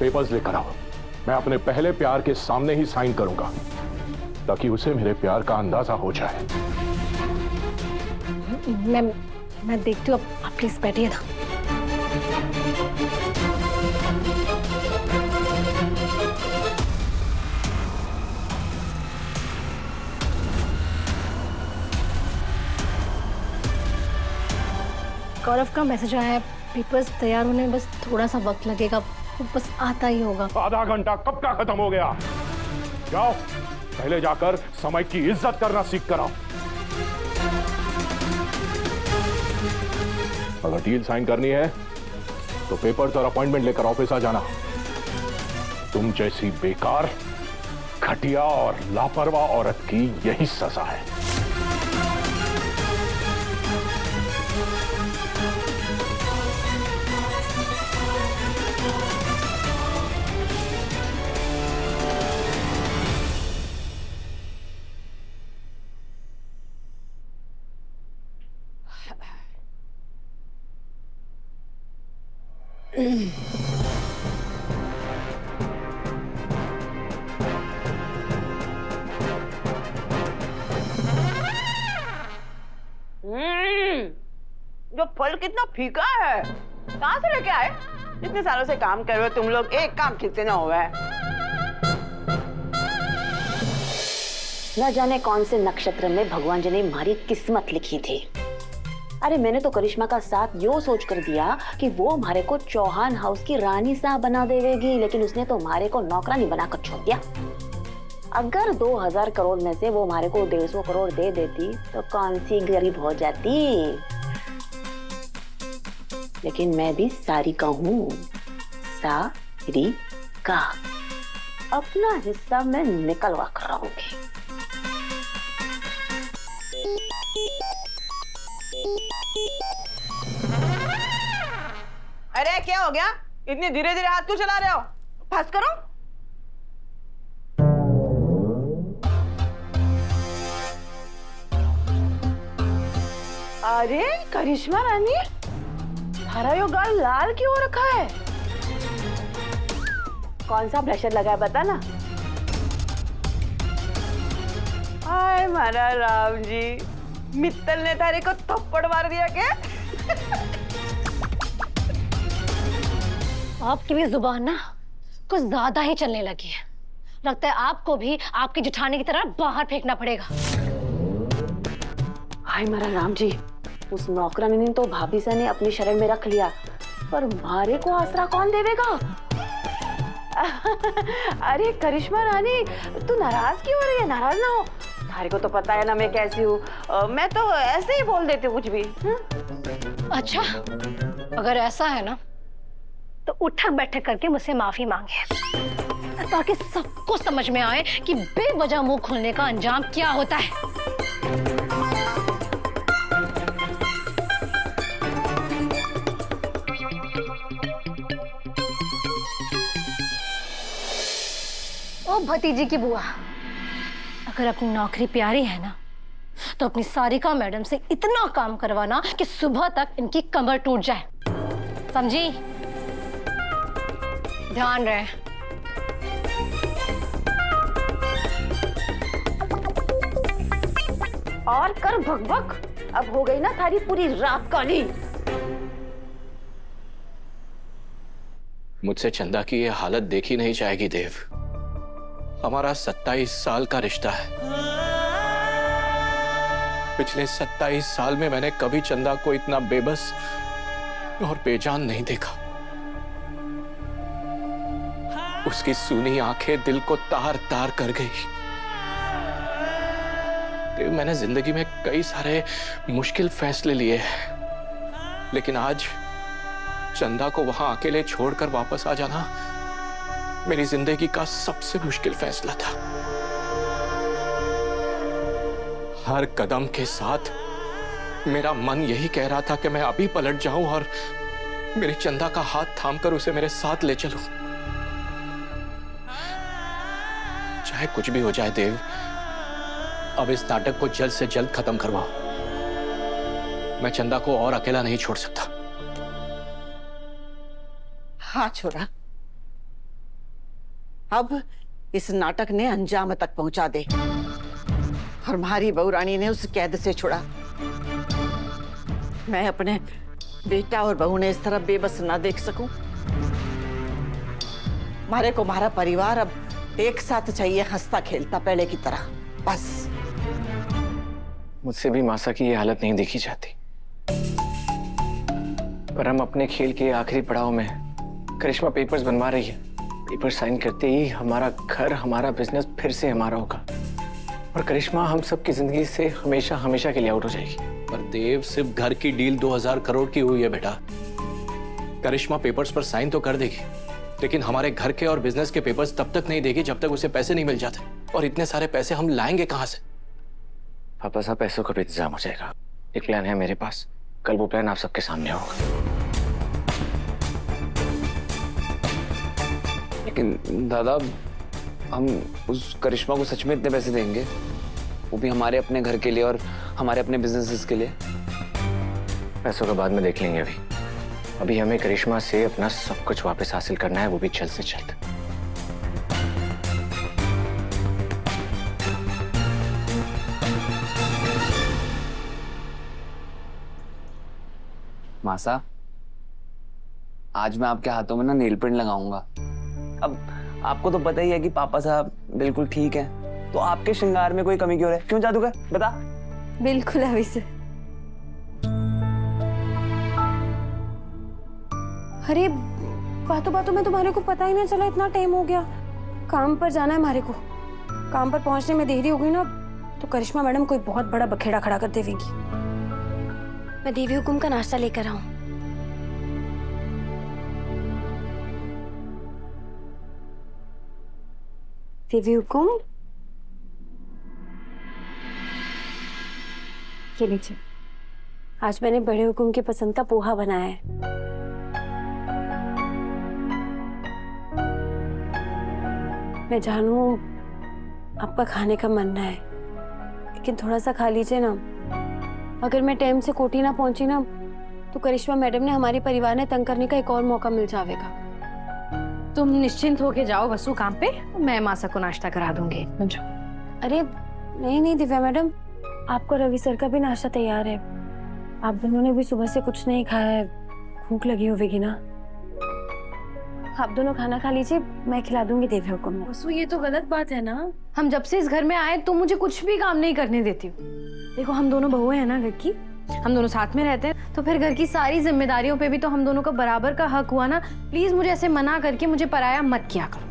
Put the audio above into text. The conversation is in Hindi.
पेपर्स लेकर आओ। मैं अपने पहले प्यार के सामने ही साइन करूंगा ताकि उसे मेरे प्यार का अंदाजा हो जाए। मैं देखती हूँ, आप प्लीज बैठिए ना। गौरव का मैसेज आया है, पेपर्स तैयार होने में बस थोड़ा सा वक्त लगेगा, वो बस आता ही होगा। आधा घंटा कब का खत्म हो गया? जाओ पहले जाकर समय की इज्जत करना सीख कर आओ। अगर डील साइन करनी है तो पेपर्स और अपॉइंटमेंट लेकर ऑफिस आ जाना। तुम जैसी बेकार, घटिया और लापरवाह औरत की यही सजा है। जो फल कितना फीका है, कहाँ से लेके आए? इतने सालों से काम कर रहे हो तुम लोग, एक काम ठीक से ना हुआ है। न जाने कौन से नक्षत्र में भगवान जी ने हमारी किस्मत लिखी थी। अरे मैंने तो करिश्मा का साथ यो सोच कर दिया कि वो हमारे को चौहान हाउस की रानी साहब बना देवेगी, लेकिन उसने तो हमारे को नौकरानी बनाकर छोड़ दिया। अगर 2000 करोड़ में से वो हमारे को 150 करोड़ दे देती तो कौन सी गरीब हो जाती। लेकिन मैं भी सारी का हूँ, सारी का अपना हिस्सा मैं निकलवा कर रहूंगी। अरे क्या हो गया? इतनी धीरे धीरे हाथ क्यों चला रहे हो? फास्ट करो। अरे करिश्मा रानी, हरा यो गाल लाल क्यों हो रखा है? कौन सा ब्लशर लगा है बता ना। हाय मारा राम जी, मित्तल ने थारे को थप्पड़ मार दिया क्या? आपकी भी जुबान ना कुछ ज्यादा ही चलने लगी है। लगता है आपको भी आपकी जेठानी की तरह बाहर फेंकना पड़ेगा। हाय मारा राम जी, उस नौकरानी ने तो भाभी से ने अपनी शरण में रख लिया, पर मारे को आसरा कौन देवेगा? अरे करिश्मा रानी, तू नाराज क्यों हो रही है? नाराज ना हो, थारे को तो पता है ना मैं कैसी हूँ। मैं तो ऐसे ही बोल देती हूँ कुछ भी। अच्छा, अगर ऐसा है ना तो उठक बैठक करके मुझसे माफी मांगे, ताकि सबको समझ में आए कि बेवजह मुंह खोलने का अंजाम क्या होता है। ओ भतीजी की बुआ, अगर अपनी नौकरी प्यारी है ना तो अपनी सारिका मैडम से इतना काम करवाना कि सुबह तक इनकी कमर टूट जाए, समझी? ध्यान रहे। और कर भगभग, अब हो गई ना थारी पूरी रात काली। मुझसे चंदा की ये हालत देखी नहीं जाएगी देव। हमारा 27 साल का रिश्ता है। पिछले 27 साल में मैंने कभी चंदा को इतना बेबस और बेजान नहीं देखा। उसकी सूनी आंखें दिल को तार तार कर गई। देव, मैंने जिंदगी में कई सारे मुश्किल फैसले लिए हैं, लेकिन आज चंदा को वहां अकेले छोड़कर वापस आ जाना मेरी जिंदगी का सबसे मुश्किल फैसला था। हर कदम के साथ मेरा मन यही कह रहा था कि मैं अभी पलट जाऊं और मेरी चंदा का हाथ थामकर उसे मेरे साथ ले चलूं। चाहे कुछ भी हो जाए देव, अब इस नाटक को जल्द से जल्द खत्म करवाओ। मैं चंदा को और अकेला नहीं छोड़ सकता। हाँ छोरा, अब इस नाटक ने अंजाम तक पहुंचा दे और हमारी बहू रानी ने उस कैद से छुड़ा। मैं अपने बेटा और बहू ने इस तरह बेबस ना देख सकूं। हमारे को हमारा परिवार अब एक साथ चाहिए, हंसता खेलता पहले की तरह, बस। मुझसे भी मासा की ये हालत नहीं देखी जाती, पर हम अपने खेल के आखिरी पड़ाव में। करिश्मा पेपर्स बनवा रही है, पेपर साइन करते ही हमारा घर, हमारा बिजनेस फिर से हमारा होगा और करिश्मा हम सब की जिंदगी से हमेशा हमेशा के लिए आउट हो जाएगी। पर देव, सिर्फ घर की डील 2000 करोड़ की हुई है बेटा। करिश्मा पेपर्स पर साइन तो कर देगी, लेकिन हमारे घर के और बिजनेस के पेपर्स तब तक नहीं देगी जब तक उसे पैसे नहीं मिल जाते। और इतने सारे पैसे हम लाएंगे कहां से? पापा साहब, पैसों का भी इंतजाम हो जाएगा। एक प्लान है मेरे पास, कल वो प्लान आप सबके सामने होगा। लेकिन दादा, हम उस करिश्मा को सच में इतने पैसे देंगे, वो भी हमारे अपने घर के लिए और हमारे अपने बिजनेसेस के लिए? पैसों का बाद में देख लेंगे। अभी हमें करिश्मा से अपना सब कुछ वापस हासिल करना है, वो भी जल्द से जल्द। मासा, आज मैं आपके हाथों में ना नेल पेंट लगाऊंगा। अब आपको तो पता ही है कि पापा साहब बिल्कुल ठीक है, तो आपके श्रृंगार में कोई कमी क्यों है? क्यों जादूगर, बता। बिल्कुल अभी से। अरे बातों बातों में तुम्हारे को पता ही नहीं चला, इतना टाइम हो गया। काम पर जाना है हमारे को, काम पर पहुंचने में देरी हो गई ना तो करिश्मा मैडम कोई बहुत बड़ा बखेड़ा खड़ा कर देवेंगी। मैं देवी हुकुम का नाश्ता लेकर आऊं। देवी हुकुम, ये लीजिए, आज मैंने बड़े हुकुम की पसंद का पोहा बनाया है। मैं जानूं आपका खाने का मन है, लेकिन थोड़ा सा खा लीजिए ना। अगर मैं टाइम से कोठी ना पहुंची ना तो करिश्मा मैडम ने हमारे परिवार ने तंग करने का एक और मौका मिल जाएगा। तुम निश्चिंत होके जाओ वसु काम पे, मैं मासा को नाश्ता करा दूंगी। अरे नहीं दिव्या मैडम, आपको रवि सर का भी नाश्ता तैयार है। आप दोनों ने भी सुबह से कुछ नहीं खाया है, भूख लगी होगी ना। आप दोनों खाना खा लीजिए, मैं खिला दूंगी देवी हुकुम में। वसु ये तो गलत बात है ना, हम जब से इस घर में आए तुम मुझे कुछ भी काम नहीं करने देती हो। देखो हम दोनों बहुएं हैं ना घर की, हम दोनों साथ में रहते हैं, तो फिर घर की सारी जिम्मेदारियों पे भी तो हम दोनों का बराबर का हक हुआ ना। प्लीज मुझे ऐसे मना करके मुझे पराया मत किया करो।